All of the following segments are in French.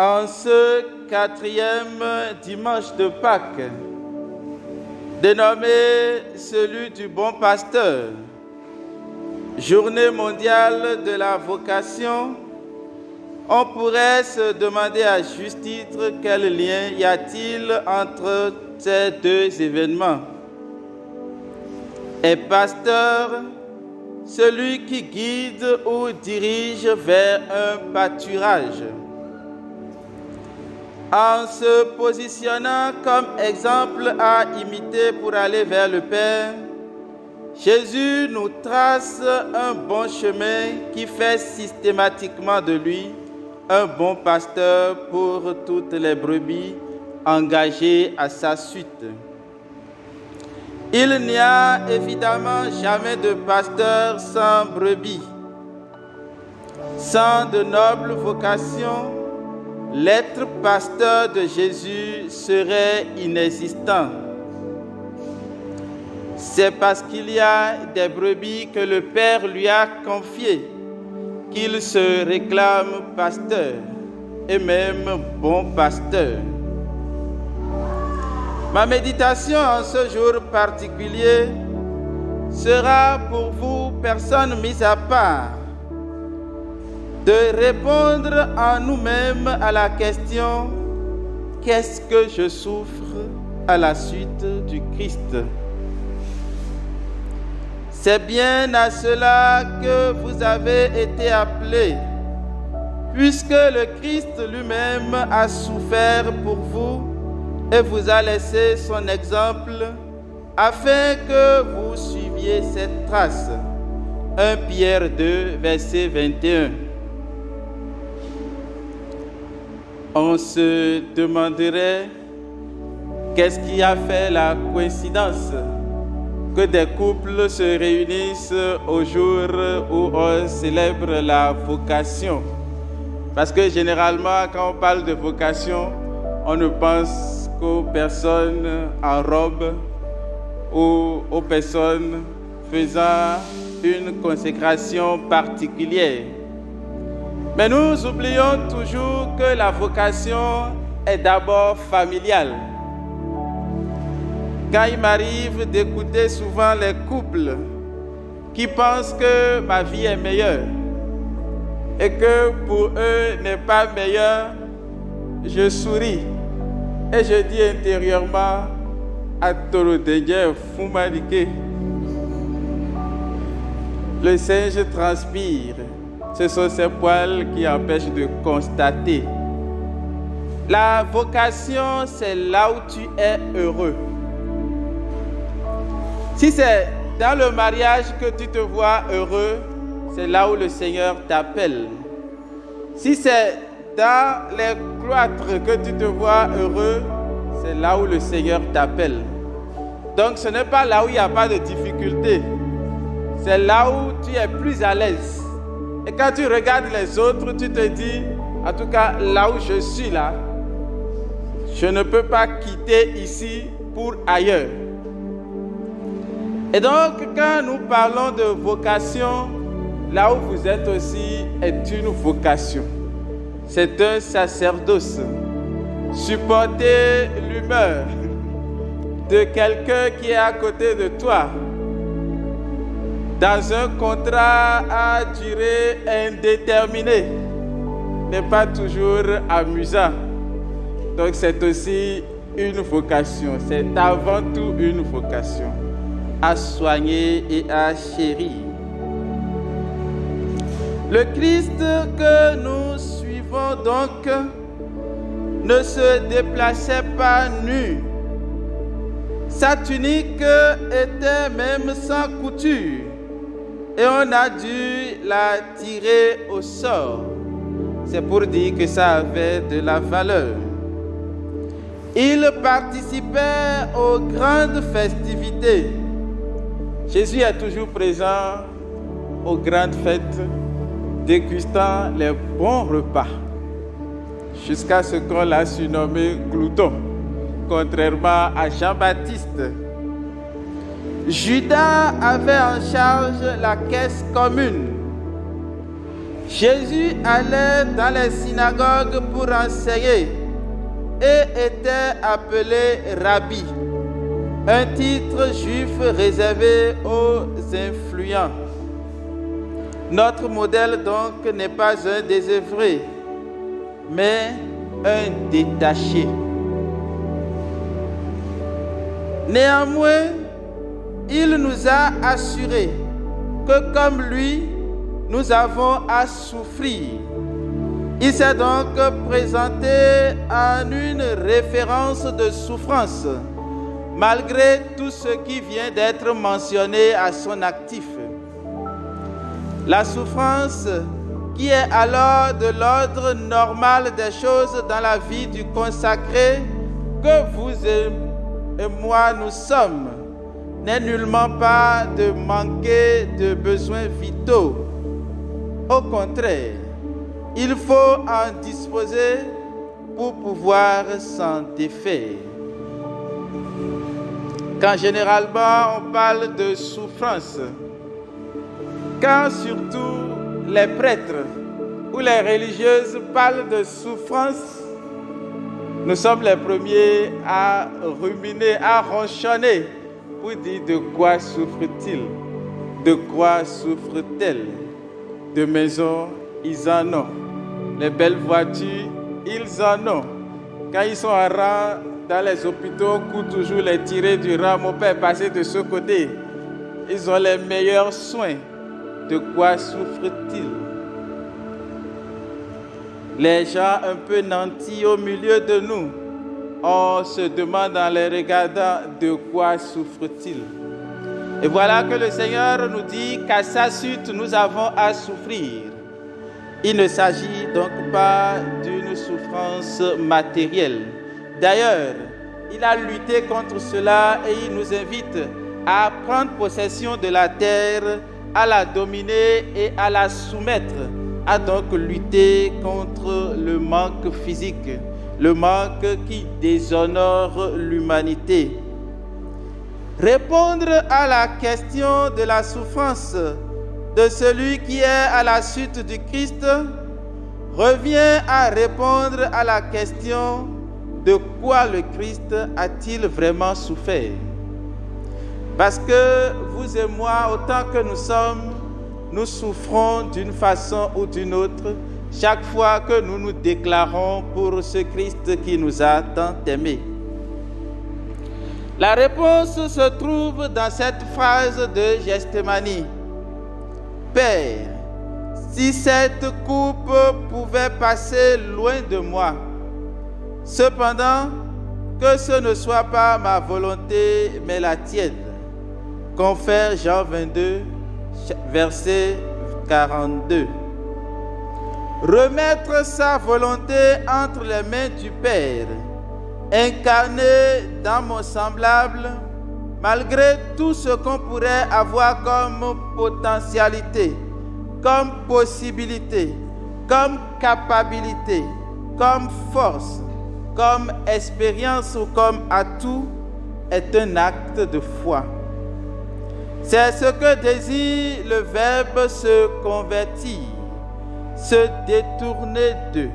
En ce 4e dimanche de Pâques, dénommé celui du bon pasteur, journée mondiale de la vocation, on pourrait se demander à juste titre quel lien y a-t-il entre ces deux événements. Est pasteur celui qui guide ou dirige vers un pâturage. En se positionnant comme exemple à imiter pour aller vers le Père, Jésus nous trace un bon chemin qui fait systématiquement de lui un bon pasteur pour toutes les brebis engagées à sa suite. Il n'y a évidemment jamais de pasteur sans brebis. Sans de nobles vocations, l'être pasteur de Jésus serait inexistant. C'est parce qu'il y a des brebis que le Père lui a confiées qu'il se réclame pasteur et même bon pasteur. Ma méditation en ce jour particulier sera pour vous, personne mise à part, de répondre en nous-mêmes à la question « Qu'est-ce que je souffre à la suite du Christ ?» C'est bien à cela que vous avez été appelés, puisque le Christ lui-même a souffert pour vous et vous a laissé son exemple afin que vous suiviez cette trace. 1 Pierre 2, verset 21. On se demanderait qu'est-ce qui a fait la coïncidence que des couples se réunissent au jour où on célèbre la vocation. Parce que généralement, quand on parle de vocation, on ne pense qu'aux personnes en robe ou aux personnes faisant une consécration particulière. Mais nous oublions toujours que la vocation est d'abord familiale. Quand il m'arrive d'écouter souvent les couples qui pensent que ma vie est meilleure et que pour eux n'est pas meilleure, je souris et je dis intérieurement à Torodengue Foumalike. Le singe transpire, ce sont ces poils qui empêchent de constater. La vocation, c'est là où tu es heureux. Si c'est dans le mariage que tu te vois heureux, c'est là où le Seigneur t'appelle. Si c'est dans les cloîtres que tu te vois heureux, c'est là où le Seigneur t'appelle. Donc ce n'est pas là où il n'y a pas de difficulté. C'est là où tu es plus à l'aise. Et quand tu regardes les autres, tu te dis, en tout cas là où je suis là, je ne peux pas quitter ici pour ailleurs. Et donc, quand nous parlons de vocation, là où vous êtes aussi est une vocation. C'est un sacerdoce. Supporter l'humeur de quelqu'un qui est à côté de toi dans un contrat à durée indéterminée n'est pas toujours amusant. Donc, c'est aussi une vocation. C'est avant tout une vocation à soigner et à chérir. Le Christ que nous suivons donc ne se déplaçait pas nu. Sa tunique était même sans couture et on a dû la tirer au sort. C'est pour dire que ça avait de la valeur. Il participait aux grandes festivités. Jésus est toujours présent aux grandes fêtes, dégustant les bons repas, jusqu'à ce qu'on l'a surnommé glouton, contrairement à Jean-Baptiste. Judas avait en charge la caisse commune. Jésus allait dans les synagogues pour enseigner et était appelé Rabbi, un titre juif réservé aux influents. Notre modèle donc n'est pas un désœuvré, mais un détaché. Néanmoins, il nous a assuré que comme lui, nous avons à souffrir. Il s'est donc présenté en une référence de souffrance, malgré tout ce qui vient d'être mentionné à son actif. La souffrance, qui est alors de l'ordre normal des choses dans la vie du consacré que vous et moi nous sommes, n'est nullement pas de manquer de besoins vitaux. Au contraire, il faut en disposer pour pouvoir s'en défaire. Quand généralement on parle de souffrance, quand surtout les prêtres ou les religieuses parlent de souffrance, nous sommes les premiers à ruminer, à ronchonner pour dire de quoi souffre-t-il, de quoi souffre-t-elle. De maisons, ils en ont. Les belles voitures, ils en ont. Quand ils sont en rang dans les hôpitaux, on court toujours les tirer du rang. Mon père est passé de ce côté. Ils ont les meilleurs soins. De quoi souffrent-ils? Les gens un peu nantis au milieu de nous, on se demande en les regardant de quoi souffrent-ils. Et voilà que le Seigneur nous dit qu'à sa suite, nous avons à souffrir. Il ne s'agit donc pas d'une souffrance matérielle. D'ailleurs, il a lutté contre cela et il nous invite à prendre possession de la terre, à la dominer et à la soumettre, à donc lutter contre le manque physique, le manque qui déshonore l'humanité. Répondre à la question de la souffrance de celui qui est à la suite du Christ revient à répondre à la question de quoi le Christ a-t-il vraiment souffert. Parce que vous et moi, autant que nous sommes, nous souffrons d'une façon ou d'une autre chaque fois que nous nous déclarons pour ce Christ qui nous a tant aimés. La réponse se trouve dans cette phrase de Gethsémani. Père, si cette coupe pouvait passer loin de moi, cependant que ce ne soit pas ma volonté mais la tienne. Confère Jean 22, verset 42. Remettre sa volonté entre les mains du Père, incarné dans mon semblable, malgré tout ce qu'on pourrait avoir comme potentialité, comme possibilité, comme capacité, comme force, comme expérience ou comme atout, est un acte de foi. C'est ce que désire le verbe se convertir, se détourner d'eux.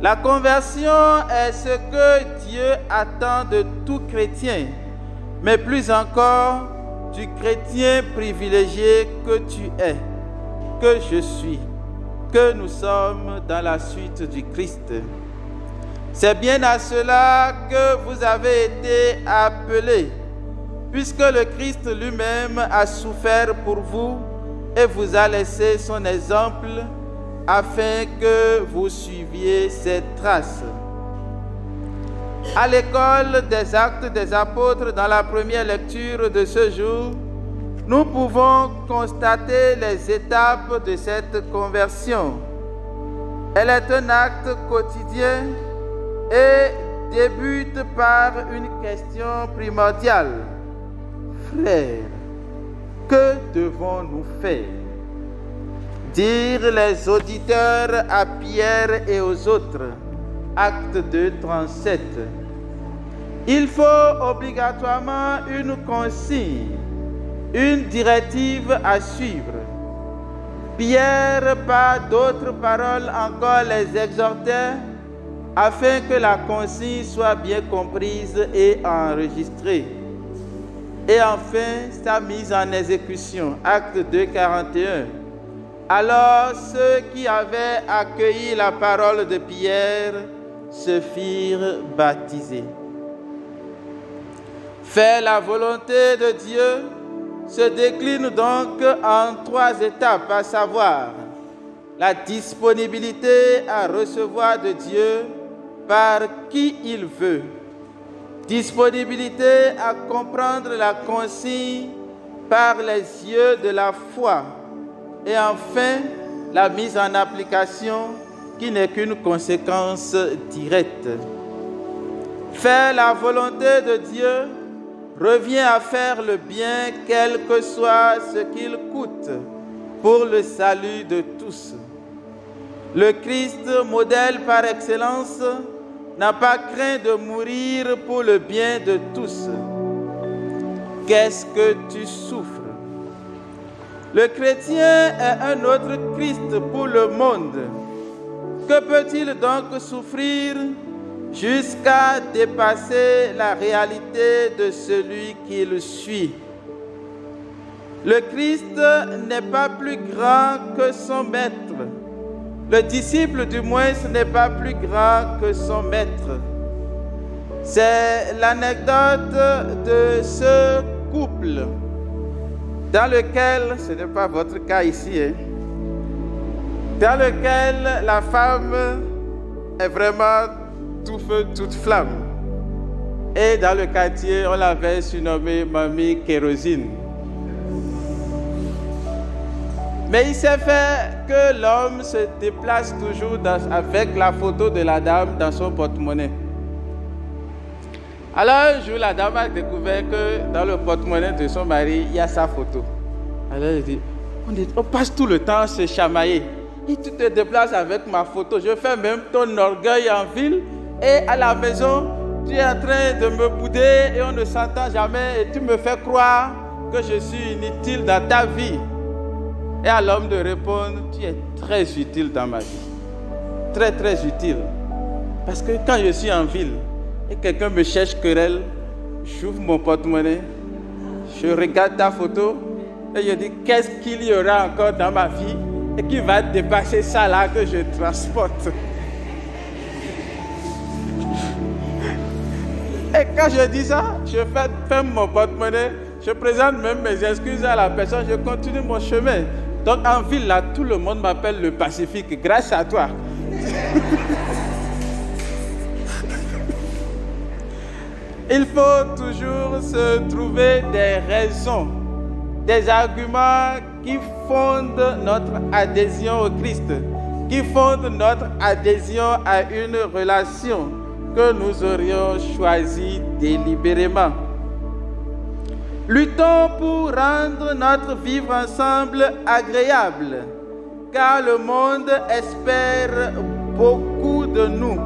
La conversion est ce que Dieu attend de tout chrétien, mais plus encore du chrétien privilégié que tu es, que je suis, que nous sommes dans la suite du Christ. C'est bien à cela que vous avez été appelés, puisque le Christ lui-même a souffert pour vous et vous a laissé son exemple afin que vous suiviez ses traces. À l'école des Actes des Apôtres, dans la première lecture de ce jour, nous pouvons constater les étapes de cette conversion. Elle est un acte quotidien et débute par une question primordiale. Frères, que devons-nous faire? Dirent les auditeurs à Pierre et aux autres. Acte 2, 37. Il faut obligatoirement une consigne, une directive à suivre. Pierre, par d'autres paroles encore, les exhortait afin que la consigne soit bien comprise et enregistrée. Et enfin, sa mise en exécution, acte 2, 41. Alors ceux qui avaient accueilli la parole de Pierre se firent baptiser. Faire la volonté de Dieu se décline donc en 3 étapes, à savoir la disponibilité à recevoir de Dieu par qui il veut, disponibilité à comprendre la consigne par les yeux de la foi, et enfin la mise en application qui n'est qu'une conséquence directe. Faire la volonté de Dieu revient à faire le bien, quel que soit ce qu'il coûte, pour le salut de tous. Le Christ, modèle par excellence, n'a pas craint de mourir pour le bien de tous. Qu'est-ce que tu souffres? Le chrétien est un autre Christ pour le monde. Que peut-il donc souffrir jusqu'à dépasser la réalité de celui qu'il suit? Le Christ n'est pas plus grand que son maître. Le disciple, du moins, n'est pas plus grand que son maître. C'est l'anecdote de ce couple dans lequel, ce n'est pas votre cas ici, dans lequel la femme est vraiment tout feu, toute flamme. Et dans le quartier, on l'avait surnommée Mamie Kérosine. Mais il s'est fait que l'homme se déplace toujours avec la photo de la dame dans son porte-monnaie. Alors un jour, la dame a découvert que dans le porte-monnaie de son mari, il y a sa photo. Alors elle dit, on passe tout le temps à se chamailler. Et tu te déplaces avec ma photo. Je fais même ton orgueil en ville. Et à la maison, tu es en train de me bouder et on ne s'entend jamais. Et tu me fais croire que je suis inutile dans ta vie. Et à l'homme de répondre, tu es très utile dans ma vie. Très, très utile. Parce que quand je suis en ville et quelqu'un me cherche querelle, j'ouvre mon porte-monnaie, je regarde ta photo et je dis, qu'est-ce qu'il y aura encore dans ma vie et qui va dépasser ça là que je transporte. Et quand je dis ça, je ferme mon porte-monnaie, je présente même mes excuses à la personne, je continue mon chemin. Donc en ville, là, tout le monde m'appelle le Pacifique, grâce à toi. Il faut toujours se trouver des raisons, des arguments qui fondent notre adhésion au Christ, qui fondent notre adhésion à une relation que nous aurions choisie délibérément. Luttons pour rendre notre vivre ensemble agréable, car le monde espère beaucoup de nous.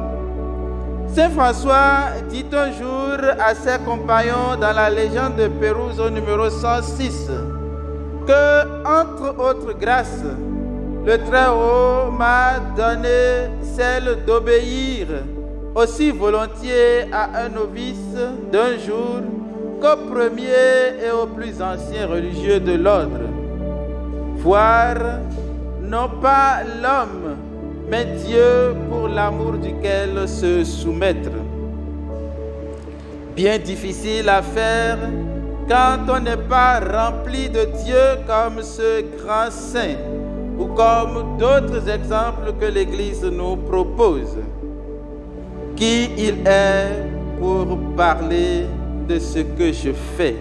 Saint François dit un jour à ses compagnons dans la légende de Pérouse au numéro 106 que, entre autres grâces, le Très-Haut m'a donné celle d'obéir aussi volontiers à un novice d'un jour qu'au premier et au plus ancien religieux de l'ordre. Voir non pas l'homme, mais Dieu pour l'amour duquel se soumettre. Bien difficile à faire quand on n'est pas rempli de Dieu comme ce grand saint ou comme d'autres exemples que l'Église nous propose. Qui il est pour parler de ce que je fais?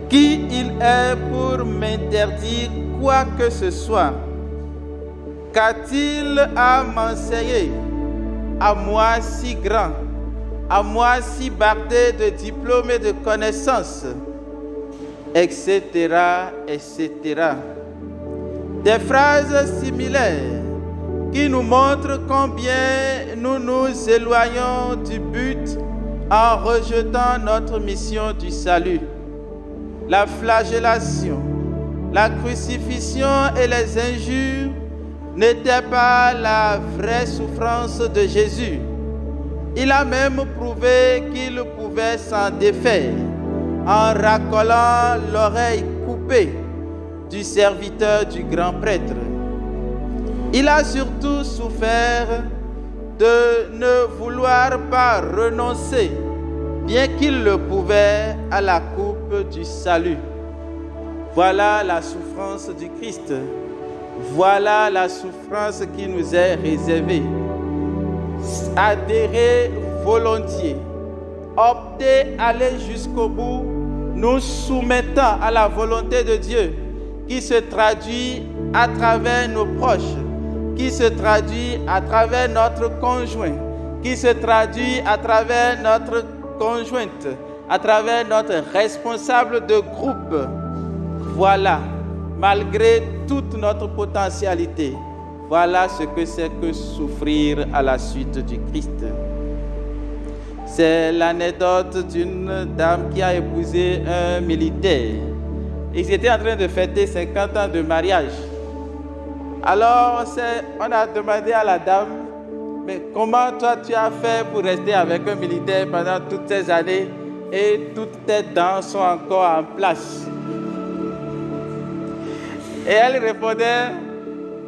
Qui il est pour m'interdire quoi que ce soit? Qu'a-t-il à m'enseigner, à moi si grand, à moi si bardé de diplômes et de connaissances, etc., etc. Des phrases similaires qui nous montrent combien nous nous éloignons du but en rejetant notre mission du salut. La flagellation, la crucifixion et les injures n'étaient pas la vraie souffrance de Jésus. Il a même prouvé qu'il pouvait s'en défaire en racolant l'oreille coupée du serviteur du grand prêtre. Il a surtout souffert de ne vouloir pas renoncer, bien qu'il le pouvait, à la coupe du salut. Voilà la souffrance du Christ. Voilà la souffrance qui nous est réservée. Adhérer volontiers, opter, aller jusqu'au bout, nous soumettant à la volonté de Dieu, qui se traduit à travers nos proches, qui se traduit à travers notre conjoint, qui se traduit à travers notre conjointe, à travers notre responsable de groupe. Voilà, malgré toute notre potentialité, voilà ce que c'est que souffrir à la suite du Christ. C'est l'anecdote d'une dame qui a épousé un militaire. Ils étaient en train de fêter 50 ans de mariage. Alors, on a demandé à la dame, mais comment toi tu as fait pour rester avec un militaire pendant toutes ces années et toutes tes dents sont encore en place? Et elle répondait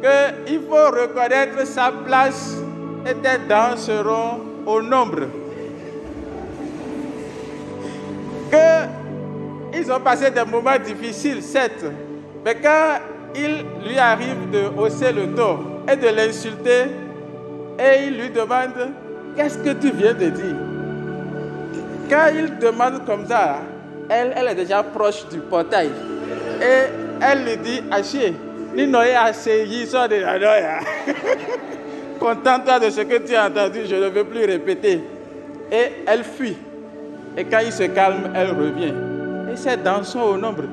qu'il faut reconnaître sa place et tes dents seront au nombre. Qu'ils ont passé des moments difficiles, certes, mais quand il lui arrive de hausser le ton et de l'insulter, et il lui demande « Qu'est-ce que tu viens de dire ?» Quand il demande comme ça, elle est déjà proche du portail. Et elle lui dit « Achille, ni noyé assez, ils sont de la noya. Contente-toi de ce que tu as entendu, je ne veux plus répéter. » Et elle fuit. Et quand il se calme, elle revient. Et ses dents sont au nombre.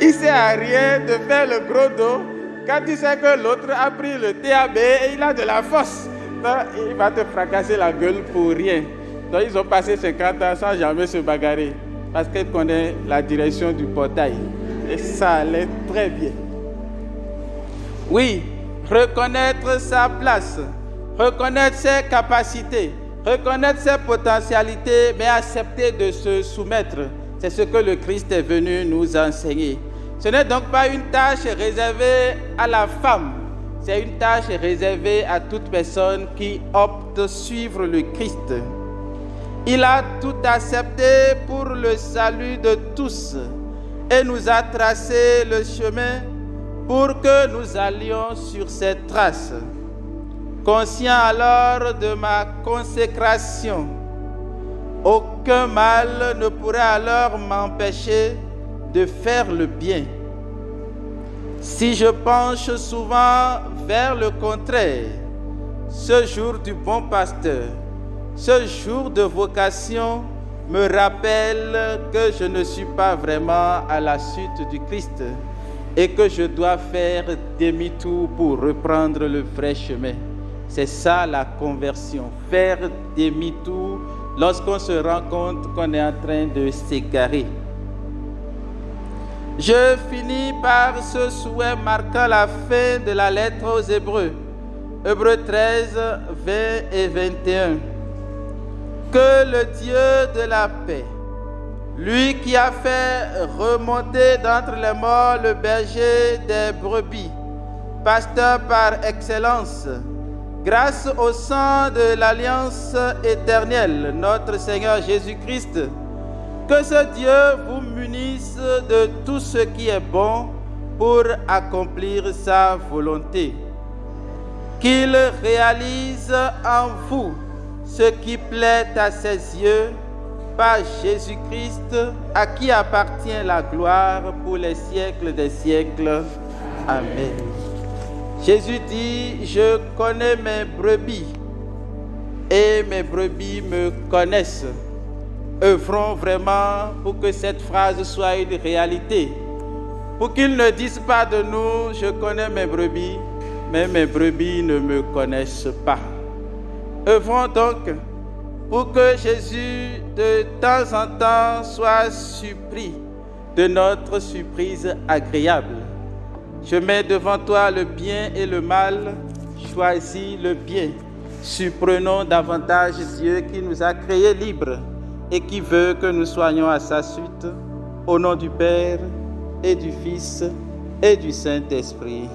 Il sert à rien de faire le gros dos quand tu sais que l'autre a pris le TAB et il a de la force. Donc, il va te fracasser la gueule pour rien. Donc, ils ont passé 50 ans sans jamais se bagarrer parce qu'ils connaissent la direction du portail. Et ça allait très bien. Oui, reconnaître sa place, reconnaître ses capacités, reconnaître ses potentialités, mais accepter de se soumettre. C'est ce que le Christ est venu nous enseigner. Ce n'est donc pas une tâche réservée à la femme. C'est une tâche réservée à toute personne qui opte de suivre le Christ. Il a tout accepté pour le salut de tous et nous a tracé le chemin pour que nous allions sur ses traces. Conscient alors de ma consécration, aucun mal ne pourrait alors m'empêcher de faire le bien. Si je penche souvent vers le contraire, ce jour du bon pasteur, ce jour de vocation me rappelle que je ne suis pas vraiment à la suite du Christ et que je dois faire demi-tour pour reprendre le vrai chemin. C'est ça la conversion, faire demi-tour lorsqu'on se rend compte qu'on est en train de s'égarer. Je finis par ce souhait marquant la fin de la lettre aux Hébreux, Hébreux 13, 20 et 21. Que le Dieu de la paix, lui qui a fait remonter d'entre les morts le berger des brebis, pasteur par excellence, grâce au sang de l'alliance éternelle, notre Seigneur Jésus-Christ, que ce Dieu vous munisse de tout ce qui est bon pour accomplir sa volonté. Qu'il réalise en vous ce qui plaît à ses yeux par Jésus-Christ, à qui appartient la gloire pour les siècles des siècles. Amen. Jésus dit, je connais mes brebis et mes brebis me connaissent. Œuvrons vraiment pour que cette phrase soit une réalité. Pour qu'ils ne disent pas de nous, je connais mes brebis, mais mes brebis ne me connaissent pas. Œuvrons donc pour que Jésus de temps en temps soit surpris de notre surprise agréable. Je mets devant toi le bien et le mal, choisis le bien. Surprenons davantage Dieu qui nous a créés libres et qui veut que nous soyons à sa suite, au nom du Père et du Fils et du Saint-Esprit.